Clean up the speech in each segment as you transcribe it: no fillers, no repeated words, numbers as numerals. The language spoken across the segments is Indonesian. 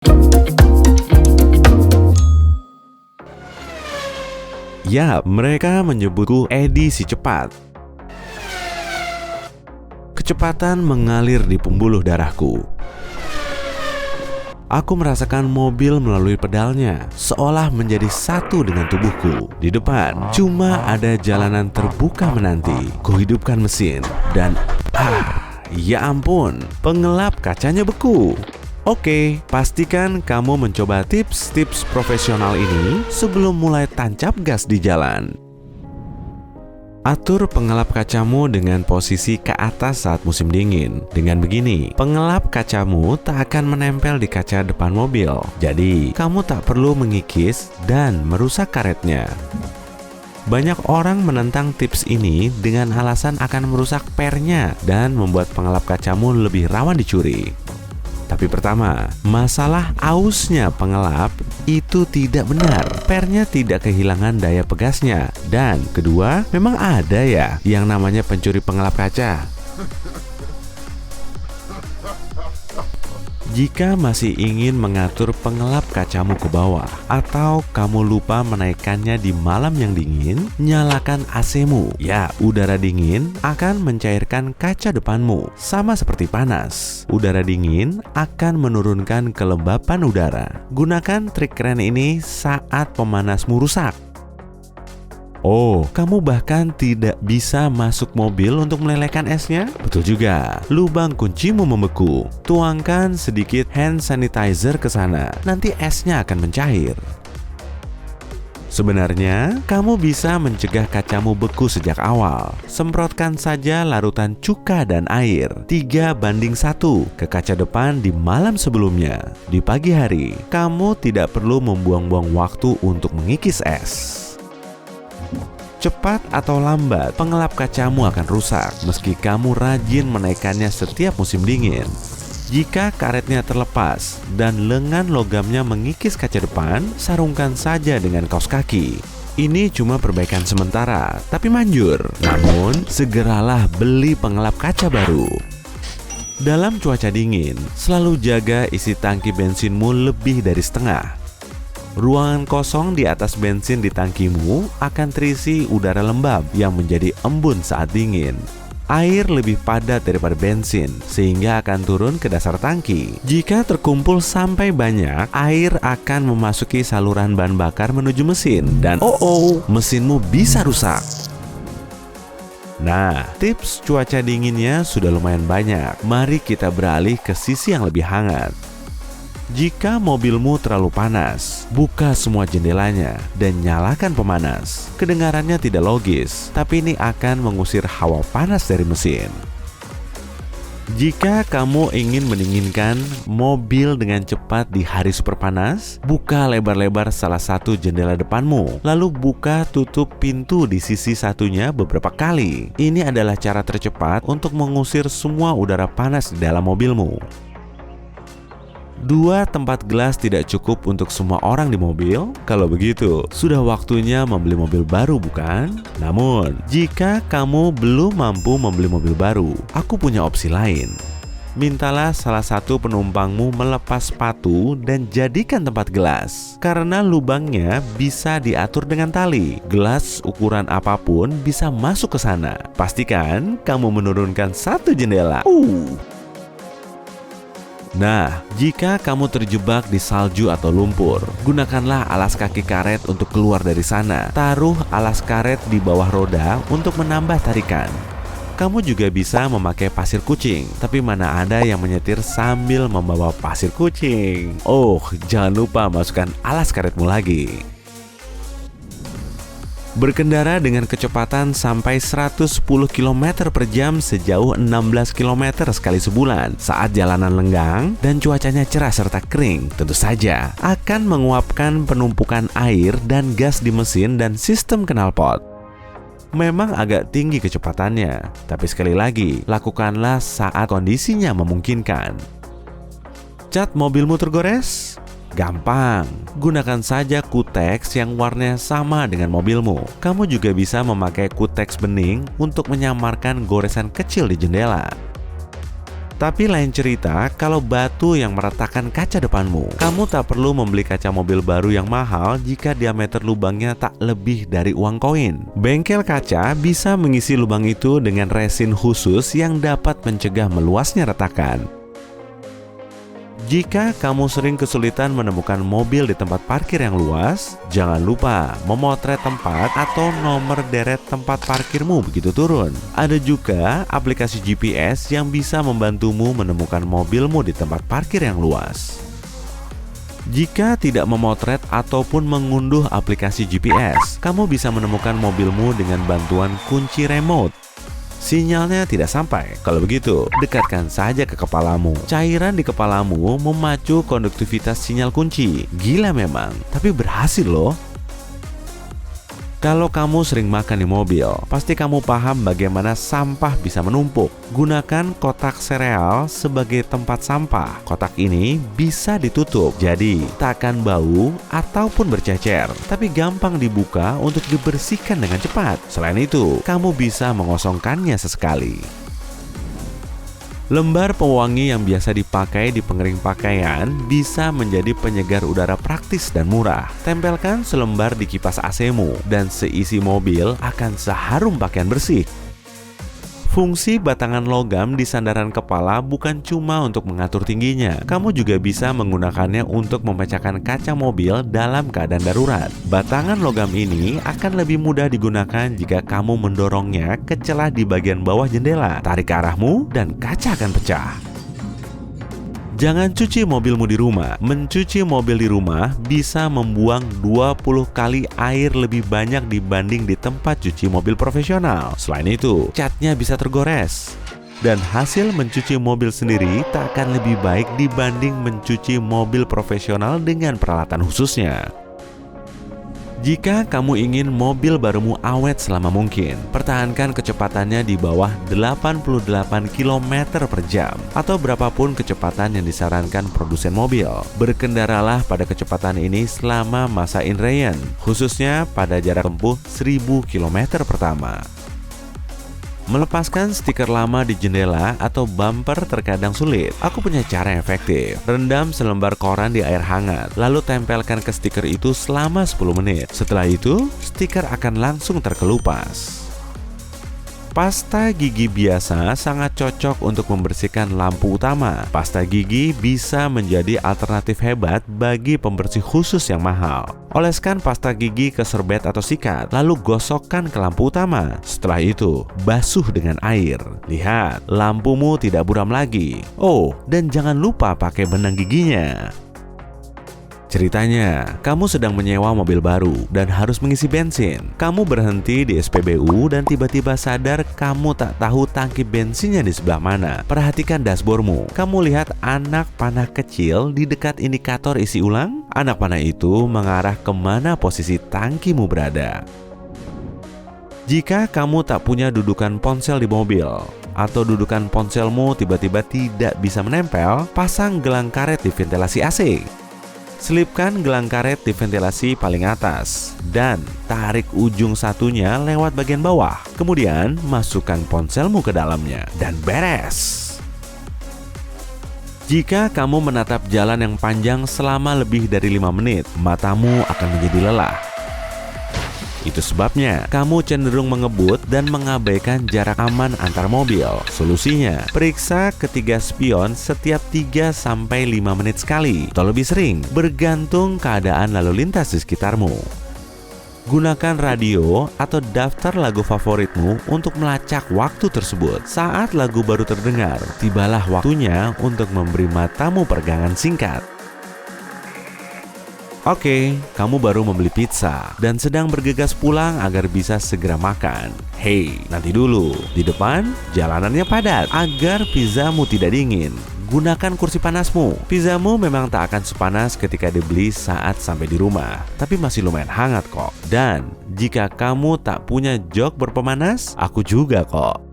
Ya, mereka menyebutku Edi si cepat. Kecepatan mengalir di pembuluh darahku. Aku merasakan mobil melalui pedalnya, seolah menjadi satu dengan tubuhku. Di depan, cuma ada jalanan terbuka menanti. Kuhidupkan mesin, dan ya ampun, pengelap kacanya beku. Oke, pastikan kamu mencoba tips-tips profesional ini sebelum mulai tancap gas di jalan. Atur pengelap kacamu dengan posisi ke atas saat musim dingin. Dengan begini, pengelap kacamu tak akan menempel di kaca depan mobil. Jadi, kamu tak perlu mengikis dan merusak karetnya. Banyak orang menentang tips ini dengan alasan akan merusak pernya dan membuat pengelap kacamu lebih rawan dicuri. Tapi pertama, masalah ausnya pengelap itu tidak benar. Pernya tidak kehilangan daya pegasnya. Dan kedua, memang ada ya yang namanya pencuri pengelap kaca. Jika masih ingin mengatur pengelap kacamu ke bawah atau kamu lupa menaikkannya di malam yang dingin, nyalakan AC-mu. Ya, udara dingin akan mencairkan kaca depanmu. Sama seperti panas, udara dingin akan menurunkan kelembapan udara. Gunakan trik keren ini saat pemanasmu rusak. Oh, kamu bahkan tidak bisa masuk mobil untuk melelehkan esnya? Betul juga, lubang kuncimu membeku. Tuangkan sedikit hand sanitizer ke sana, nanti esnya akan mencair. Sebenarnya, kamu bisa mencegah kacamu beku sejak awal. Semprotkan saja larutan cuka dan air 3:1 ke kaca depan di malam sebelumnya. Di pagi hari, kamu tidak perlu membuang-buang waktu untuk mengikis es. Cepat atau lambat, pengelap kacamu akan rusak meski kamu rajin menaikkannya setiap musim dingin. Jika karetnya terlepas dan lengan logamnya mengikis kaca depan, sarungkan saja dengan kaos kaki. Ini cuma perbaikan sementara, tapi manjur. Namun, segeralah beli pengelap kaca baru. Dalam cuaca dingin, selalu jaga isi tangki bensinmu lebih dari setengah. Ruangan kosong di atas bensin di tangkimu akan terisi udara lembab yang menjadi embun saat dingin. Air lebih padat daripada bensin, sehingga akan turun ke dasar tangki. Jika terkumpul sampai banyak, air akan memasuki saluran bahan bakar menuju mesin, dan mesinmu bisa rusak. Nah, tips cuaca dinginnya sudah lumayan banyak. Mari kita beralih ke sisi yang lebih hangat. Jika mobilmu terlalu panas, buka semua jendelanya dan nyalakan pemanas. Kedengarannya tidak logis, tapi ini akan mengusir hawa panas dari mesin. Jika kamu ingin mendinginkan mobil dengan cepat di hari super panas, buka lebar-lebar salah satu jendela depanmu, lalu buka tutup pintu di sisi satunya beberapa kali. Ini adalah cara tercepat untuk mengusir semua udara panas di dalam mobilmu. 2 tempat gelas tidak cukup untuk semua orang di mobil. Kalau begitu, sudah waktunya membeli mobil baru, bukan? Namun, jika kamu belum mampu membeli mobil baru, aku punya opsi lain. Mintalah salah satu penumpangmu melepas sepatu dan jadikan tempat gelas. Karena lubangnya bisa diatur dengan tali. Gelas ukuran apapun bisa masuk ke sana. Pastikan kamu menurunkan satu jendela. Nah, jika kamu terjebak di salju atau lumpur, gunakanlah alas kaki karet untuk keluar dari sana. Taruh alas karet di bawah roda untuk menambah tarikan. Kamu juga bisa memakai pasir kucing, tapi mana ada yang menyetir sambil membawa pasir kucing? Oh, jangan lupa masukkan alas karetmu lagi. Berkendara dengan kecepatan sampai 110 km per jam sejauh 16 km sekali sebulan saat jalanan lenggang dan cuacanya cerah serta kering, tentu saja akan menguapkan penumpukan air dan gas di mesin dan sistem knalpot. Memang agak tinggi kecepatannya, tapi sekali lagi, lakukanlah saat kondisinya memungkinkan. Cat mobilmu tergores? Gampang, gunakan saja kutex yang warnanya sama dengan mobilmu. Kamu juga bisa memakai kutex bening untuk menyamarkan goresan kecil di jendela. Tapi lain cerita kalau batu yang meratakan kaca depanmu. Kamu tak perlu membeli kaca mobil baru yang mahal jika diameter lubangnya tak lebih dari uang koin. Bengkel kaca bisa mengisi lubang itu dengan resin khusus yang dapat mencegah meluasnya retakan. Jika kamu sering kesulitan menemukan mobil di tempat parkir yang luas, jangan lupa memotret tempat atau nomor deret tempat parkirmu begitu turun. Ada juga aplikasi GPS yang bisa membantumu menemukan mobilmu di tempat parkir yang luas. Jika tidak memotret ataupun mengunduh aplikasi GPS, kamu bisa menemukan mobilmu dengan bantuan kunci remote. Sinyalnya tidak sampai. Kalau begitu, dekatkan saja ke kepalamu. Cairan di kepalamu memacu konduktivitas sinyal kunci. Gila memang, tapi berhasil loh. Kalau kamu sering makan di mobil, pasti kamu paham bagaimana sampah bisa menumpuk. Gunakan kotak sereal sebagai tempat sampah. Kotak ini bisa ditutup, jadi tak akan bau ataupun bercecer, tapi gampang dibuka untuk dibersihkan dengan cepat. Selain itu, kamu bisa mengosongkannya sesekali. Lembar pewangi yang biasa dipakai di pengering pakaian bisa menjadi penyegar udara praktis dan murah. Tempelkan selembar di kipas AC-mu dan seisi mobil akan seharum pakaian bersih. Fungsi batangan logam di sandaran kepala bukan cuma untuk mengatur tingginya. Kamu juga bisa menggunakannya untuk memecahkan kaca mobil dalam keadaan darurat. Batangan logam ini akan lebih mudah digunakan jika kamu mendorongnya ke celah di bagian bawah jendela. Tarik ke arahmu dan kaca akan pecah. Jangan cuci mobilmu di rumah. Mencuci mobil di rumah bisa membuang 20 kali air lebih banyak dibanding di tempat cuci mobil profesional. Selain itu, catnya bisa tergores. Dan hasil mencuci mobil sendiri tak akan lebih baik dibanding mencuci mobil profesional dengan peralatan khususnya. Jika kamu ingin mobil barumu awet selama mungkin, pertahankan kecepatannya di bawah 88 km per jam atau berapapun kecepatan yang disarankan produsen mobil. Berkendaralah pada kecepatan ini selama masa in rain, khususnya pada jarak tempuh 1000 km pertama. Melepaskan stiker lama di jendela atau bumper terkadang sulit. Aku punya cara yang efektif. Rendam selembar koran di air hangat, lalu tempelkan ke stiker itu selama 10 menit. Setelah itu, stiker akan langsung terkelupas. Pasta gigi biasa sangat cocok untuk membersihkan lampu utama. Pasta gigi bisa menjadi alternatif hebat bagi pembersih khusus yang mahal. Oleskan pasta gigi ke serbet atau sikat, lalu gosokkan ke lampu utama. Setelah itu, basuh dengan air. Lihat, lampumu tidak buram lagi. Oh, dan jangan lupa pakai benang giginya. Ceritanya, kamu sedang menyewa mobil baru dan harus mengisi bensin. Kamu berhenti di SPBU dan tiba-tiba sadar kamu tak tahu tangki bensinnya di sebelah mana. Perhatikan dashboardmu. Kamu lihat anak panah kecil di dekat indikator isi ulang? Anak panah itu mengarah kemana posisi tangkimu berada. Jika kamu tak punya dudukan ponsel di mobil, atau dudukan ponselmu tiba-tiba tidak bisa menempel, pasang gelang karet di ventilasi AC. Selipkan gelang karet di ventilasi paling atas dan tarik ujung satunya lewat bagian bawah. Kemudian masukkan ponselmu ke dalamnya dan beres. Jika kamu menatap jalan yang panjang selama lebih dari 5 menit, matamu akan menjadi lelah. Itu sebabnya kamu cenderung mengebut dan mengabaikan jarak aman antar mobil. Solusinya, periksa ketiga spion setiap 3-5 menit sekali atau lebih sering, bergantung keadaan lalu lintas di sekitarmu. Gunakan radio atau daftar lagu favoritmu untuk melacak waktu tersebut. Saat lagu baru terdengar, tibalah waktunya untuk memberi matamu peregangan singkat. Oke, kamu baru membeli pizza dan sedang bergegas pulang agar bisa segera makan. Hei, nanti dulu. Di depan, jalanannya padat. Agar pizzamu tidak dingin, gunakan kursi panasmu. Pizzamu memang tak akan sepanas ketika dibeli saat sampai di rumah, tapi masih lumayan hangat kok. Dan jika kamu tak punya jok berpemanas, aku juga kok.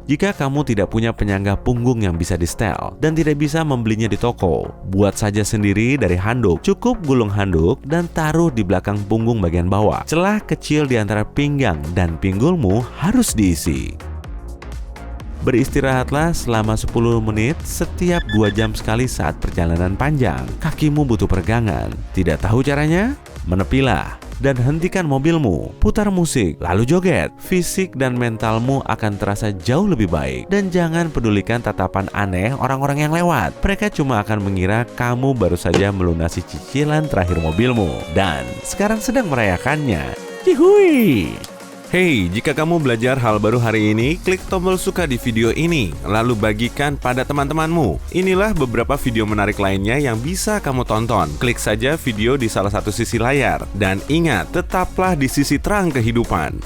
Jika kamu tidak punya penyangga punggung yang bisa di-setel dan tidak bisa membelinya di toko, buat saja sendiri dari handuk. Cukup gulung handuk dan taruh di belakang punggung bagian bawah. Celah kecil di antara pinggang dan pinggulmu harus diisi. Beristirahatlah selama 10 menit setiap 2 jam sekali saat perjalanan panjang. Kakimu butuh peregangan. Tidak tahu caranya? Menepilah dan hentikan mobilmu, putar musik, lalu joget. Fisik dan mentalmu akan terasa jauh lebih baik. Dan jangan pedulikan tatapan aneh orang-orang yang lewat. Mereka cuma akan mengira kamu baru saja melunasi cicilan terakhir mobilmu dan sekarang sedang merayakannya. Cihui! Hey, jika kamu belajar hal baru hari ini, klik tombol suka di video ini, lalu bagikan pada teman-temanmu. Inilah beberapa video menarik lainnya yang bisa kamu tonton. Klik saja video di salah satu sisi layar. Dan ingat, tetaplah di sisi terang kehidupan.